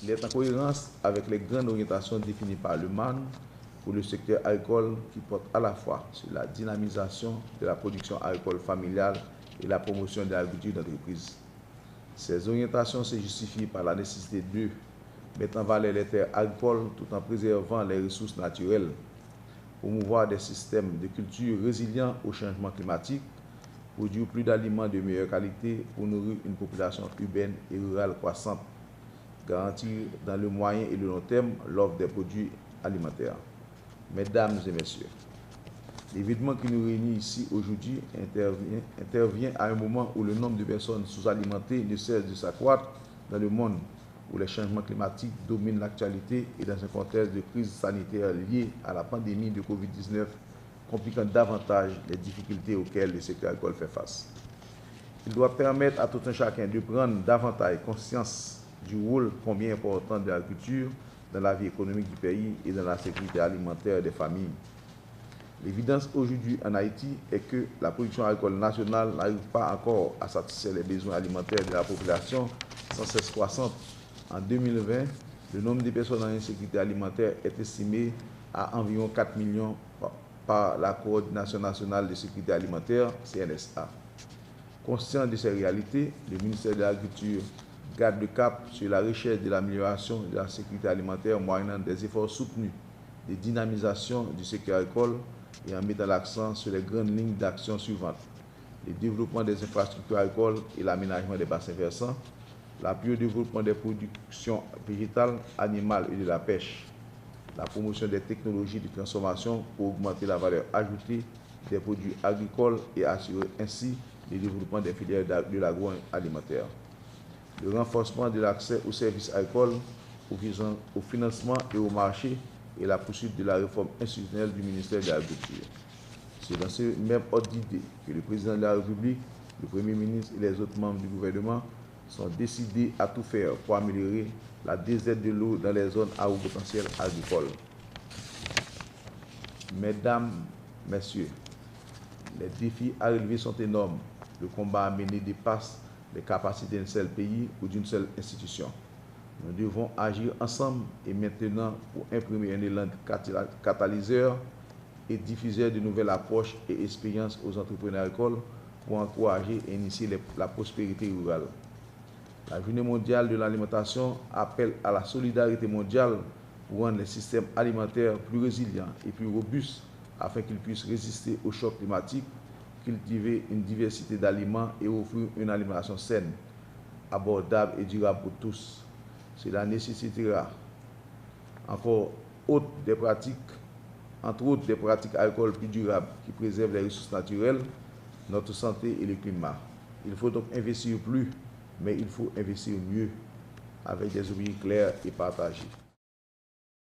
Il est en cohérence avec les grandes orientations définies par le MAN pour le secteur agricole qui porte à la fois sur la dynamisation de la production agricole familiale et la promotion de l'agriculture d'entreprise. Ces orientations se justifient par la nécessité de mettre en valeur les terres agricoles tout en préservant les ressources naturelles, promouvoir des systèmes de culture résilients au changement climatique, produire plus d'aliments de meilleure qualité pour nourrir une population urbaine et rurale croissante, garantir dans le moyen et le long terme l'offre des produits alimentaires. Mesdames et messieurs, l'événement qui nous réunit ici aujourd'hui intervient à un moment où le nombre de personnes sous-alimentées ne cesse de s'accroître dans le monde, où les changements climatiques dominent l'actualité et dans un contexte de crise sanitaire liée à la pandémie de Covid-19, compliquant davantage les difficultés auxquelles le secteur agricole fait face. Il doit permettre à tout un chacun de prendre davantage conscience du rôle combien important de l'agriculture dans la vie économique du pays et dans la sécurité alimentaire des familles. L'évidence aujourd'hui en Haïti est que la production agricole nationale n'arrive pas encore à satisfaire les besoins alimentaires de la population sans cesse croissante. En 2020, le nombre de personnes en insécurité alimentaire est estimé à environ 4 millions par la Coordination nationale de sécurité alimentaire, CNSA. Conscient de ces réalités, le ministère de l'Agriculture garde le cap sur la recherche de l'amélioration de la sécurité alimentaire moyennant des efforts soutenus de dynamisation du secteur agricole et en mettant l'accent sur les grandes lignes d'action suivantes: le développement des infrastructures agricoles et l'aménagement des bassins versants, l'appui au développement des productions végétales, animales et de la pêche, la promotion des technologies de transformation pour augmenter la valeur ajoutée des produits agricoles et assurer ainsi le développement des filières de l'agroalimentaire, le renforcement de l'accès aux services agricoles, au financement et au marché et la poursuite de la réforme institutionnelle du ministère de l'Agriculture. C'est dans ce même ordre d'idée que le président de la République, le Premier ministre et les autres membres du gouvernement sont décidés à tout faire pour améliorer la desserte de l'eau dans les zones à haut potentiel agricole. Mesdames, Messieurs, les défis à relever sont énormes. Le combat à mener dépasse les capacités d'un seul pays ou d'une seule institution. Nous devons agir ensemble et maintenant pour imprimer un élan catalyseur et diffuseur de nouvelles approches et expériences aux entrepreneurs agricoles pour encourager et initier la prospérité rurale. La Journée mondiale de l'alimentation appelle à la solidarité mondiale pour rendre les systèmes alimentaires plus résilients et plus robustes afin qu'ils puissent résister aux chocs climatiques, cultiver une diversité d'aliments et offrir une alimentation saine, abordable et durable pour tous. Cela nécessitera entre autres des pratiques agricoles plus durables qui préservent les ressources naturelles, notre santé et le climat. Il faut donc investir plus, mais il faut investir mieux, avec des objectifs clairs et partagés.